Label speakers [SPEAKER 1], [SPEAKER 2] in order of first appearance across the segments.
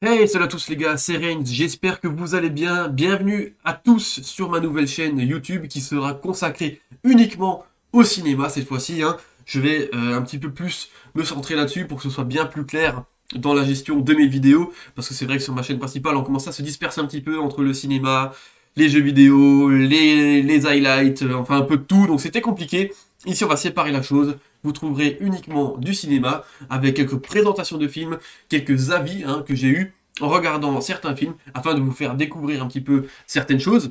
[SPEAKER 1] Hey, salut à tous les gars, c'est Reigns, j'espère que vous allez bien. Bienvenue à tous sur ma nouvelle chaîne YouTube qui sera consacrée uniquement au cinéma cette fois-ci. Je vais un petit peu plus me centrer là-dessus pour que ce soit bien plus clair dans la gestion de mes vidéos. Parce que c'est vrai que sur ma chaîne principale, on commence à se disperser un petit peu entre le cinéma, les jeux vidéo, les highlights, enfin un peu de tout. Donc c'était compliqué. Ici, on va séparer la chose. Vous trouverez uniquement du cinéma, avec quelques présentations de films, quelques avis que j'ai eus en regardant certains films, afin de vous faire découvrir un petit peu certaines choses.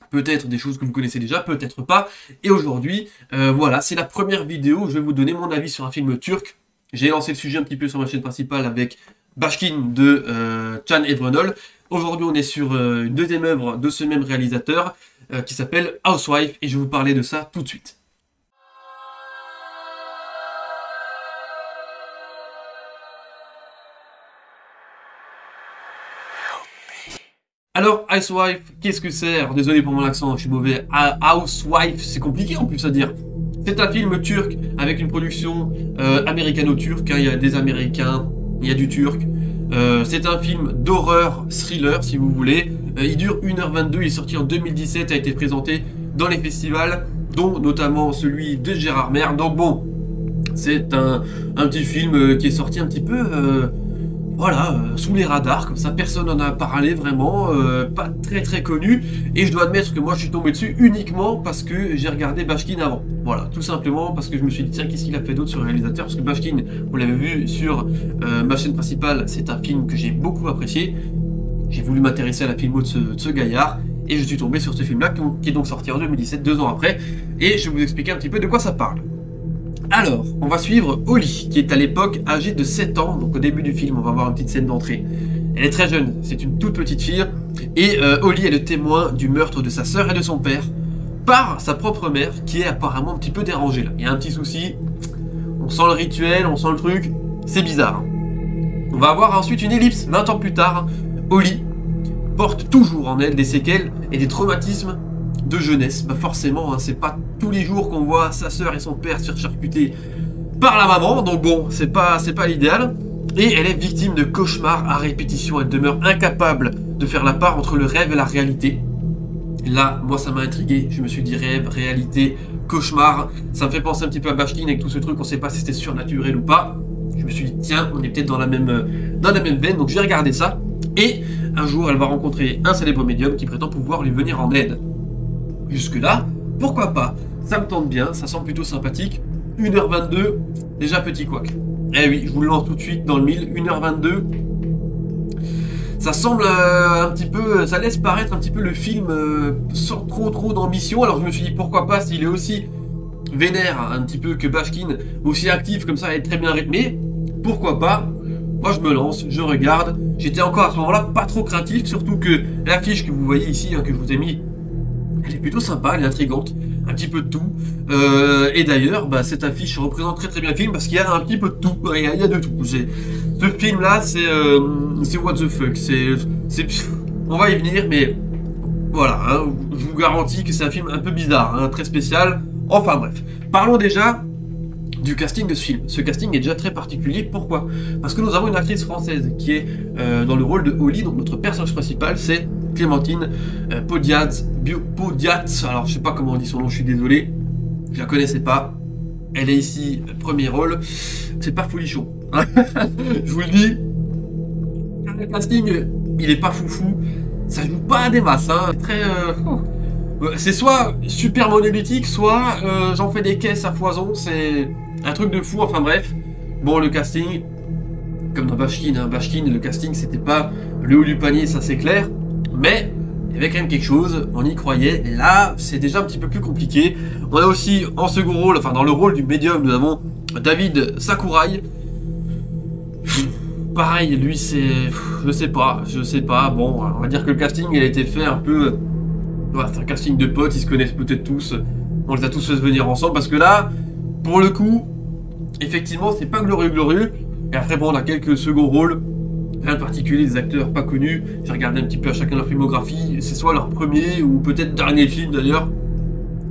[SPEAKER 1] Peut-être des choses que vous connaissez déjà, peut-être pas. Et aujourd'hui, voilà, c'est la première vidéo où je vais vous donner mon avis sur un film turc. J'ai lancé le sujet un petit peu sur ma chaîne principale avec Bashkin de Can Evrenol. Aujourd'hui, on est sur une deuxième œuvre de ce même réalisateur qui s'appelle Housewife, et je vais vous parler de ça tout de suite. Alors, Housewife, qu'est-ce que c'est? Alors, désolé pour mon accent, je suis mauvais. Housewife, c'est compliqué en plus à dire. C'est un film turc avec une production américano-turque. Il y a des Américains, il y a du turc. C'est un film d'horreur, thriller si vous voulez. Il dure 1h22, il est sorti en 2017, a été présenté dans les festivals, dont notamment celui de Gérard Mer. Donc bon, c'est un petit film qui est sorti un petit peu... Voilà, sous les radars, comme ça personne n'en a parlé vraiment, pas très connu, et je dois admettre que moi je suis tombé dessus uniquement parce que j'ai regardé Bashkin avant. Voilà, tout simplement parce que je me suis dit tiens, qu'est-ce qu'il a fait d'autre sur le réalisateur, parce que Bashkin, vous l'avez vu sur ma chaîne principale, c'est un film que j'ai beaucoup apprécié. J'ai voulu m'intéresser à la filmo de ce gaillard, et je suis tombé sur ce film-là qui est donc sorti en 2017, 2 ans après, et je vais vous expliquer un petit peu de quoi ça parle. Alors, on va suivre Holly, qui est à l'époque âgée de 7 ans, donc au début du film, on va voir une petite scène d'entrée. Elle est très jeune, c'est une toute petite fille, et Holly est le témoin du meurtre de sa sœur et de son père, par sa propre mère, qui est apparemment un petit peu dérangée là. Il y a un petit souci, on sent le rituel, on sent le truc, c'est bizarre. On va avoir ensuite une ellipse, 20 ans plus tard, Holly porte toujours en elle des séquelles et des traumatismes de jeunesse. Bah forcément, c'est pas tous les jours qu'on voit sa sœur et son père se faire charcuter par la maman, donc bon, c'est pas l'idéal. Et elle est victime de cauchemars à répétition, elle demeure incapable de faire la part entre le rêve et la réalité. Là, moi ça m'a intrigué, je me suis dit rêve, réalité, cauchemar, ça me fait penser un petit peu à Bashkin avec tout ce truc, on sait pas si c'était surnaturel ou pas. Je me suis dit tiens, on est peut-être dans la même veine, donc j'ai regardé ça. Et un jour, elle va rencontrer un célèbre médium qui prétend pouvoir lui venir en aide. Jusque-là, pourquoi pas? Ça me tente bien, ça semble plutôt sympathique. 1h22, déjà petit couac. Eh oui, je vous le lance tout de suite dans le mille. 1h22, ça semble un petit peu... Ça laisse paraître un petit peu le film sans trop d'ambition. Alors je me suis dit pourquoi pas, s'il est aussi vénère un petit peu que Bashkin, aussi actif comme ça et très bien rythmé, pourquoi pas? Moi je me lance, je regarde. J'étais encore à ce moment-là pas trop craintif, surtout que l'affiche que vous voyez ici, que je vous ai mis, elle est plutôt sympa, elle est intrigante, un petit peu de tout. Et d'ailleurs, cette affiche représente très bien le film parce qu'il y a un petit peu de tout. Il y a de tout. Ce film-là, c'est what the fuck. On va y venir, mais voilà, je vous garantis que c'est un film un peu bizarre, très spécial. Enfin bref, parlons déjà du casting de ce film. Ce casting est déjà très particulier. Pourquoi? Parce que nous avons une actrice française qui est dans le rôle de Holly, donc notre personnage principal, c'est Clémentine Podiatz. Alors je sais pas comment on dit son nom, je suis désolé, je la connaissais pas. Elle est ici, premier rôle. C'est pas folichon. Je vous le dis. Le casting, il est pas foufou. Ça joue pas à des masses. C'est soit super monolithique, soit j'en fais des caisses à foison. C'est un truc de fou. Enfin bref. Bon, le casting, comme dans Bashkin, Bashkin, le casting c'était pas le haut du panier, ça c'est clair. Mais il y avait quand même quelque chose, on y croyait. Et là, c'est déjà un petit peu plus compliqué. On a aussi en second rôle, enfin dans le rôle du médium, nous avons David Sakurai. Pareil, lui c'est... Je sais pas. Bon, on va dire que le casting il a été fait un peu... Voilà, c'est un casting de potes, ils se connaissent peut-être tous. On les a tous fait venir ensemble parce que là, pour le coup, effectivement, c'est pas glorieux. Et après, bon, on a quelques seconds rôles. Rien de particulier, des acteurs pas connus. J'ai regardé un petit peu à chacun leur filmographie. C'est soit leur premier ou peut-être dernier film d'ailleurs.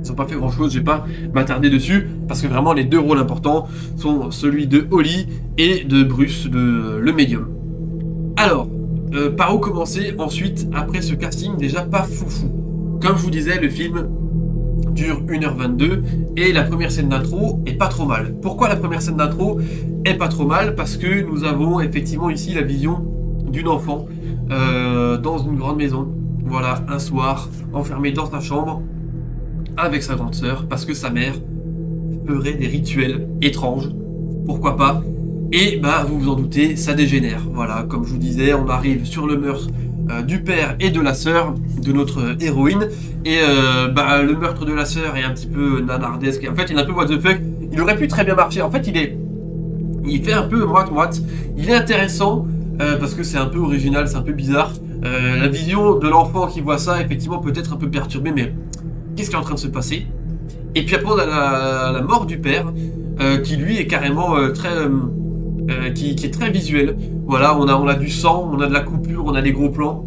[SPEAKER 1] Ils n'ont pas fait grand chose, je vais pas m'attarder dessus. Parce que vraiment, les deux rôles importants sont celui de Holly et de Bruce, le médium. Alors, par où commencer ensuite, après ce casting déjà pas foufou. Comme je vous disais, le film dure 1h22 et la première scène d'intro est pas trop mal. Pourquoi la première scène d'intro est pas trop mal? Parce que nous avons effectivement ici la vision d'une enfant dans une grande maison. Voilà, un soir, enfermée dans sa chambre avec sa grande sœur, parce que sa mère ferait des rituels étranges. Pourquoi pas? Et bah vous vous en doutez, ça dégénère. Voilà, comme je vous disais, on arrive sur le meurtre du père et de la sœur de notre héroïne. Et bah le meurtre de la sœur est un petit peu nanardesque. En fait, il est un peu what the fuck. Il aurait pu très bien marcher. En fait, il fait un peu moite-moite. Il est intéressant parce que c'est un peu original, c'est un peu bizarre. La vision de l'enfant qui voit ça, effectivement, peut être un peu perturbée, mais qu'est-ce qui est en train de se passer? Et puis après, on a la mort du père, qui lui est carrément qui est très visuel. Voilà, on a du sang, on a de la coupure, on a des gros plans.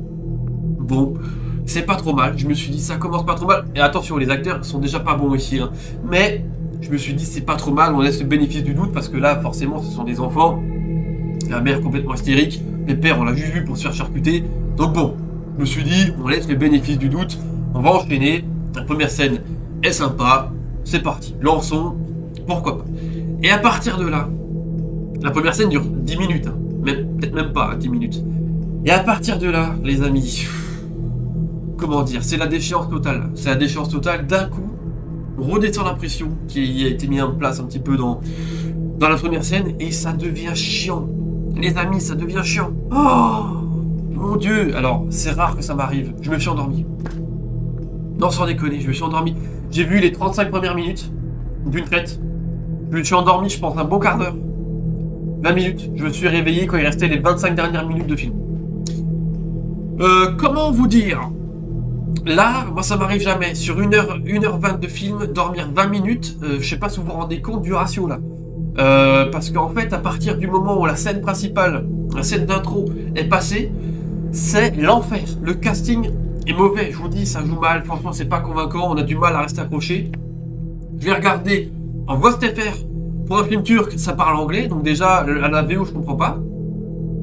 [SPEAKER 1] Bon, c'est pas trop mal. Je me suis dit, ça commence pas trop mal. Et attention, les acteurs sont déjà pas bons ici, hein. Mais je me suis dit, c'est pas trop mal. On laisse le bénéfice du doute parce que là, forcément, ce sont des enfants. La mère complètement hystérique. Les pères, on l'a juste vu pour se faire charcuter. Donc bon, je me suis dit, on laisse le bénéfice du doute. On va enchaîner. La première scène est sympa. C'est parti. Lançons. Pourquoi pas. Et à partir de là, la première scène dure 10 minutes. Hein. Peut-être même pas 10 minutes. Et à partir de là, les amis, comment dire, c'est la déchéance totale. C'est la déchéance totale. D'un coup, on redescend la pression qui a été mise en place un petit peu dans la première scène. Et ça devient chiant. Les amis, ça devient chiant. Oh mon Dieu. Alors, c'est rare que ça m'arrive. Je me suis endormi. Non, sans déconner, je me suis endormi. J'ai vu les 35 premières minutes d'une traite. Je me suis endormi, je pense, un bon quart d'heure. 20 minutes. Je me suis réveillé quand il restait les 25 dernières minutes de film. Comment vous dire? Là, moi ça m'arrive jamais. Sur 1h20 de film, dormir 20 minutes, je sais pas si vous vous rendez compte du ratio là. Parce qu'en fait, à partir du moment où la scène principale, la scène d'intro est passée, c'est l'enfer. Le casting est mauvais, je vous dis, ça joue mal. Franchement, c'est pas convaincant, on a du mal à rester accroché. Je l'ai regardé en voix STFR. Pour un film turc, ça parle anglais, donc déjà, à la VO, je comprends pas.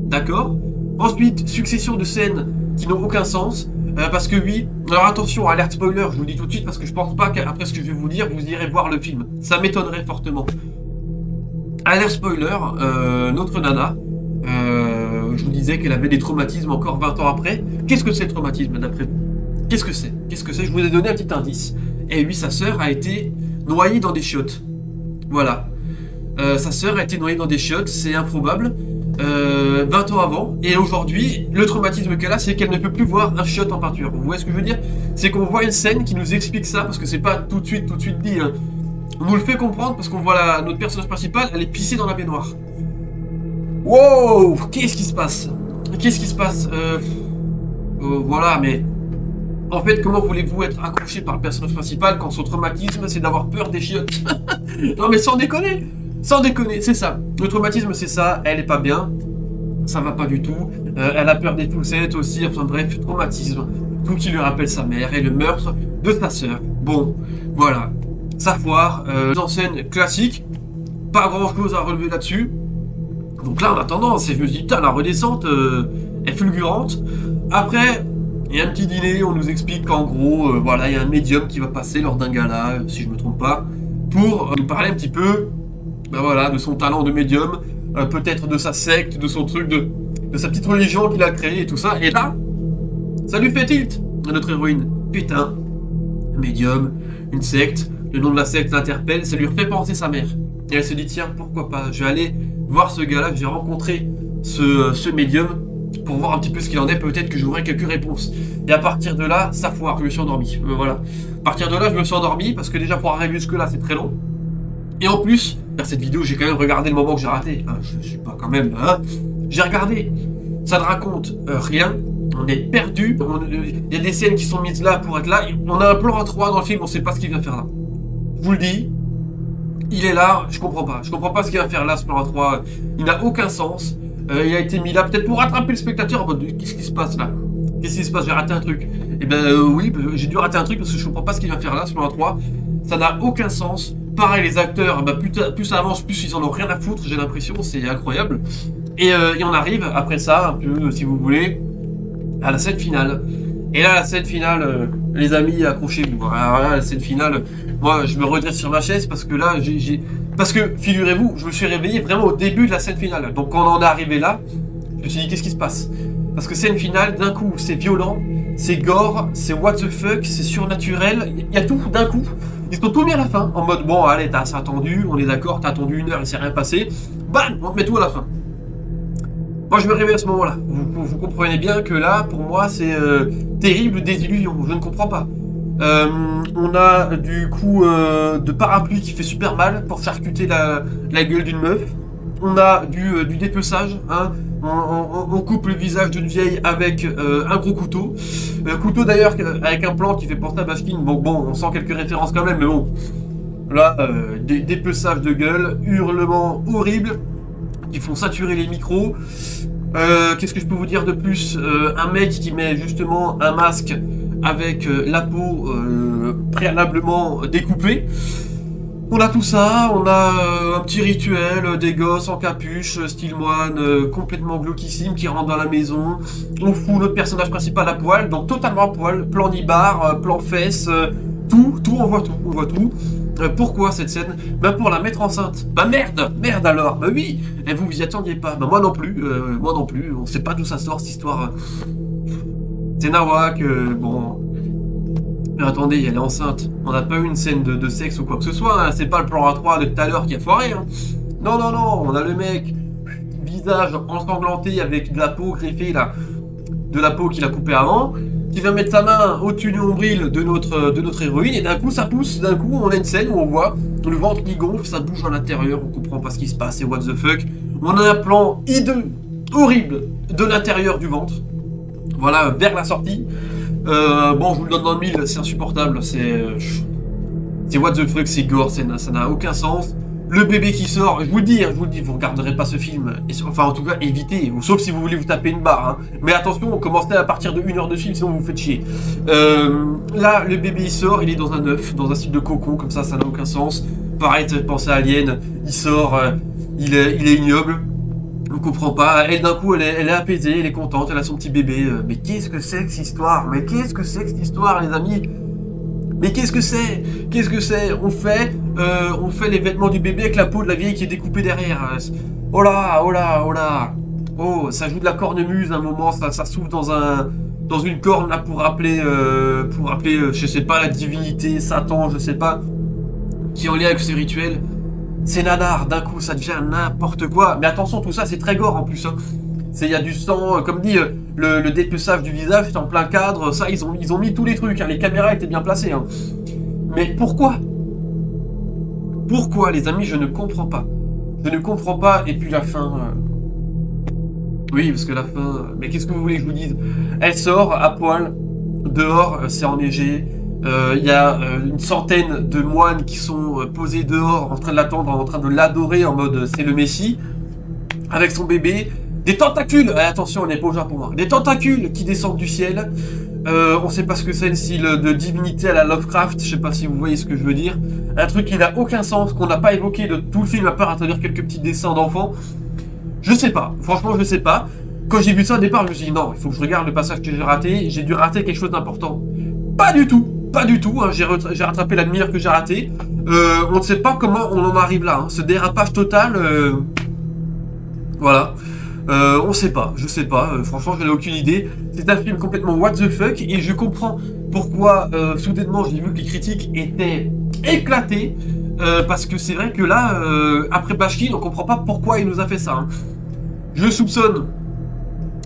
[SPEAKER 1] D'accord. Ensuite, succession de scènes qui n'ont aucun sens. Parce que oui, alors attention, alerte spoiler, je vous le dis tout de suite, parce que je pense pas qu'après ce que je vais vous dire, vous irez voir le film. Ça m'étonnerait fortement. Alerte spoiler, notre nana, je vous disais qu'elle avait des traumatismes encore 20 ans après. Qu'est-ce que c'est le traumatisme d'après vous? Qu'est-ce que c'est? Qu'est-ce que c'est? Je vous ai donné un petit indice. Et oui, sa sœur a été noyée dans des chiottes. Voilà. Sa sœur a été noyée dans des chiottes, c'est improbable. 20 ans avant, et aujourd'hui, le traumatisme qu'elle a, c'est qu'elle ne peut plus voir un chiotte en peinture. Vous voyez ce que je veux dire? C'est qu'on voit une scène qui nous explique ça, parce que c'est pas tout de suite dit. Hein. On nous le fait comprendre parce qu'on voit notre personnage principal, elle est pissée dans la baignoire. Wow! Qu'est-ce qui se passe? Qu'est-ce qui se passe? Voilà, mais en fait, comment voulez-vous être accroché par le personnage principal quand son traumatisme, c'est d'avoir peur des chiottes? Non mais sans déconner! Sans déconner, c'est ça. Le traumatisme, c'est ça. Elle est pas bien. Ça va pas du tout. Elle a peur des poussettes aussi. Enfin bref, traumatisme. Tout qui lui rappelle sa mère et le meurtre de sa sœur. Bon, voilà. Ça foire. En scène classique. Pas grand chose à relever là-dessus. Donc là, en attendant, je me dis, putain, la redescente est fulgurante. Après, il y a un petit dîner. On nous explique qu'en gros, voilà, il y a un médium qui va passer lors d'un gala, si je me trompe pas, pour nous parler un petit peu. Ben voilà, de son talent de médium, peut-être de sa secte, de son truc, de sa petite religion qu'il a créée et tout ça. Et là, ça lui fait tilt à notre héroïne. Putain, médium, une secte, le nom de la secte l'interpelle, ça lui refait penser sa mère. Et elle se dit, tiens, pourquoi pas, je vais aller voir ce gars-là, je vais rencontrer ce médium pour voir un petit peu ce qu'il en est, peut-être que j'aurai quelques réponses. Et à partir de là, ça foire, je me suis endormi. Voilà. À partir de là, je me suis endormi, parce que déjà pour arriver jusque-là, c'est très long. Et en plus, dans cette vidéo, j'ai quand même regardé le moment que j'ai raté. Hein, je suis pas quand même... Hein, j'ai regardé. Ça ne raconte rien. On est perdu. Il y a des scènes qui sont mises là pour être là. On a un plan à 3 dans le film, on ne sait pas ce qu'il vient faire là. Je vous le dis. Il est là, je comprends pas. Je comprends pas ce qu'il vient faire là, ce plan à 3. Il n'a aucun sens. Il a été mis là peut-être pour rattraper le spectateur. Qu'est-ce qui se passe là? Qu'est-ce qui se passe? J'ai raté un truc. Eh ben oui, j'ai dû rater un truc parce que je comprends pas ce qu'il vient faire là, ce plan à 3. Ça n'a aucun sens. Pareil, les acteurs, bah, plus ça avance, plus ils en ont rien à foutre, j'ai l'impression, c'est incroyable. Et on arrive, après ça, un peu, si vous voulez, à la scène finale. Et là, la scène finale, les amis, accrochez-vous. Alors là, la scène finale, moi, je me redresse sur ma chaise parce que là, parce que, figurez-vous, je me suis réveillé vraiment au début de la scène finale. Donc, quand on en est arrivé là, je me suis dit, qu'est-ce qui se passe? Parce que scène finale, d'un coup, c'est violent, c'est gore, c'est what the fuck, c'est surnaturel, il y a tout d'un coup. Ils sont tous mis à la fin, en mode, bon, allez, t'as attendu, on est d'accord, t'as attendu 1 heure, il s'est rien passé. Bam, on te met tout à la fin. Moi, je me réveille à ce moment-là. Vous comprenez bien que là, pour moi, c'est terrible désillusion. Je ne comprends pas. On a du coup de parapluie qui fait super mal pour charcuter la gueule d'une meuf. On a du dépeçage. Hein. On coupe le visage d'une vieille avec un gros couteau. Couteau d'ailleurs avec un plan qui fait penser à Bashkin. Bon, on sent quelques références quand même, mais bon. Là, dépeçage de gueule, hurlements horribles qui font saturer les micros. Qu'est-ce que je peux vous dire de plus? Un mec qui met justement un masque avec la peau préalablement découpée. On a tout ça, on a un petit rituel, des gosses en capuche, style moine, complètement glauquissime, qui rentrent dans la maison. On fout notre personnage principal à poil, donc totalement à poil, plan nibar, plan fesses, tout, on voit tout. Pourquoi cette scène? Bah pour la mettre enceinte. Bah merde alors. Bah oui. Et vous y attendiez pas. Bah moi non plus. On sait pas d'où ça sort cette histoire. C'est nawak. Bon. Mais attendez, elle est enceinte. On n'a pas eu une scène de sexe ou quoi que ce soit. Hein. C'est pas le plan A3 de tout à l'heure qui a foiré. Hein. Non. On a le mec, visage ensanglanté avec de la peau greffée là, de la peau qu'il a coupée avant, qui va mettre sa main au-dessus du nombril de notre héroïne, et d'un coup ça pousse, d'un coup on a une scène où on voit le ventre qui gonfle, ça bouge à l'intérieur, on comprend pas ce qui se passe, c'est what the fuck. On a un plan hideux, horrible, de l'intérieur du ventre, voilà, vers la sortie. Bon, je vous le donne dans le mille, c'est insupportable, c'est what the fuck, c'est gore, ça n'a aucun sens. Le bébé qui sort, je vous le dis, vous regarderez pas ce film. Enfin, en tout cas, évitez. Sauf si vous voulez vous taper une barre. Hein. Mais attention, commencez à partir de 1 heure de film, sinon vous vous faites chier. Là, le bébé il sort, il est dans un œuf, dans un style de cocon, comme ça n'a aucun sens. Pareil, pensez à Alien, il sort, il est ignoble. On comprend pas. Elle, d'un coup, elle est apaisée, elle est contente, elle a son petit bébé. Mais qu'est-ce que c'est que cette histoire? Mais qu'est-ce que c'est que cette histoire, les amis? Mais qu'est-ce que c'est? On fait les vêtements du bébé avec la peau de la vieille qui est découpée derrière. Oh là. Oh, ça joue de la cornemuse à un moment, ça s'ouvre dans une corne là pour rappeler, je sais pas, la divinité, Satan, je sais pas, qui est en lien avec ce rituel. C'est nanar, d'un coup ça devient n'importe quoi. Mais attention, tout ça c'est très gore en plus. Hein. Il y a du sang, comme dit, le dépeçage du visage, c'est en plein cadre, ça, ils ont mis tous les trucs, hein, les caméras étaient bien placées. Hein. Mais pourquoi? Pourquoi, les amis, je ne comprends pas. Et puis la fin... Oui, parce que la fin... Mais qu'est-ce que vous voulez que je vous dise? Elle sort à poil, dehors, c'est enneigé, il y a une centaine de moines qui sont posés dehors, en train de l'attendre, en train de l'adorer, en mode c'est le Messie, avec son bébé... Des tentacules, attention, on n'est pas au Japon, hein. Des tentacules qui descendent du ciel. On sait pas ce que c'est, le style de divinité à la Lovecraft, je sais pas si vous voyez ce que je veux dire. Un truc qui n'a aucun sens, qu'on n'a pas évoqué de tout le film, à part à travers quelques petits dessins d'enfants. Je sais pas, franchement je sais pas. Quand j'ai vu ça au départ, je me suis dit non, il faut que je regarde le passage que j'ai raté, j'ai dû rater quelque chose d'important. Pas du tout, hein. J'ai rattrapé la demi-heure que j'ai raté. On ne sait pas comment on en arrive là, hein. Ce dérapage total, voilà. On sait pas, je sais pas, franchement je n'ai aucune idée. C'est un film complètement what the fuck et je comprends pourquoi soudainement j'ai vu que les critiques étaient éclatées parce que c'est vrai que là, après Bashkin, on comprend pas pourquoi il nous a fait ça. Hein. Je soupçonne,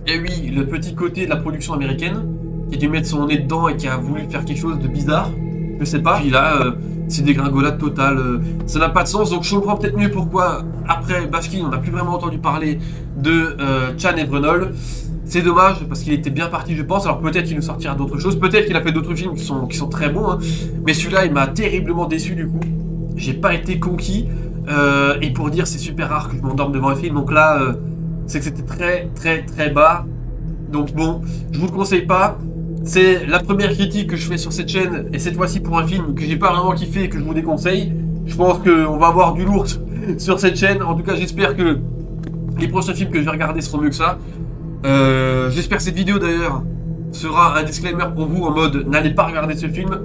[SPEAKER 1] et oui, le petit côté de la production américaine qui a dû mettre son nez dedans et qui a voulu faire quelque chose de bizarre, je sais pas. Puis là, c'est dégringolade totale, ça n'a pas de sens, donc je comprends peut-être mieux pourquoi après Bashkin on n'a plus vraiment entendu parler de Chan Evrenol. C'est dommage parce qu'il était bien parti je pense, alors peut-être qu'il nous sortira d'autres choses, peut-être qu'il a fait d'autres films qui sont très bons, hein. Mais celui-là il m'a terriblement déçu du coup, j'ai pas été conquis, et pour dire c'est super rare que je m'endorme devant un film, donc là c'est que c'était très bas, donc bon, je vous le conseille pas. C'est la première critique que je fais sur cette chaîne, et cette fois-ci pour un film que j'ai pas vraiment kiffé et que je vous déconseille. Je pense qu'on va avoir du lourd sur cette chaîne. En tout cas, j'espère que les prochains films que je vais regarder seront mieux que ça. J'espère que cette vidéo d'ailleurs sera un disclaimer pour vous en mode n'allez pas regarder ce film,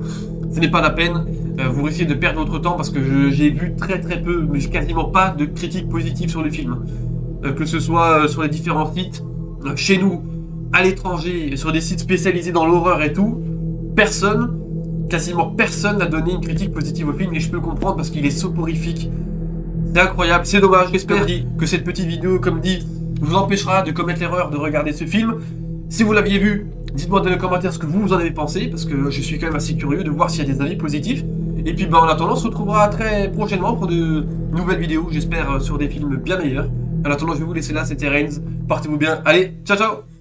[SPEAKER 1] ce n'est pas la peine, vous risquez de perdre votre temps parce que j'ai vu très peu, mais quasiment pas de critiques positives sur le film. Que ce soit sur les différents sites, chez nous, à l'étranger, sur des sites spécialisés dans l'horreur et tout, quasiment personne n'a donné une critique positive au film et je peux le comprendre parce qu'il est soporifique. C'est incroyable, c'est dommage, j'espère que cette petite vidéo, comme dit, vous empêchera de commettre l'erreur de regarder ce film. Si vous l'aviez vu, dites-moi dans les commentaires ce que vous en avez pensé, parce que je suis quand même assez curieux de voir s'il y a des avis positifs. Et puis en attendant, on se retrouvera très prochainement pour de nouvelles vidéos, j'espère sur des films bien meilleurs. En attendant, je vais vous laisser là, c'était Reigns, portez-vous bien, allez, ciao ciao.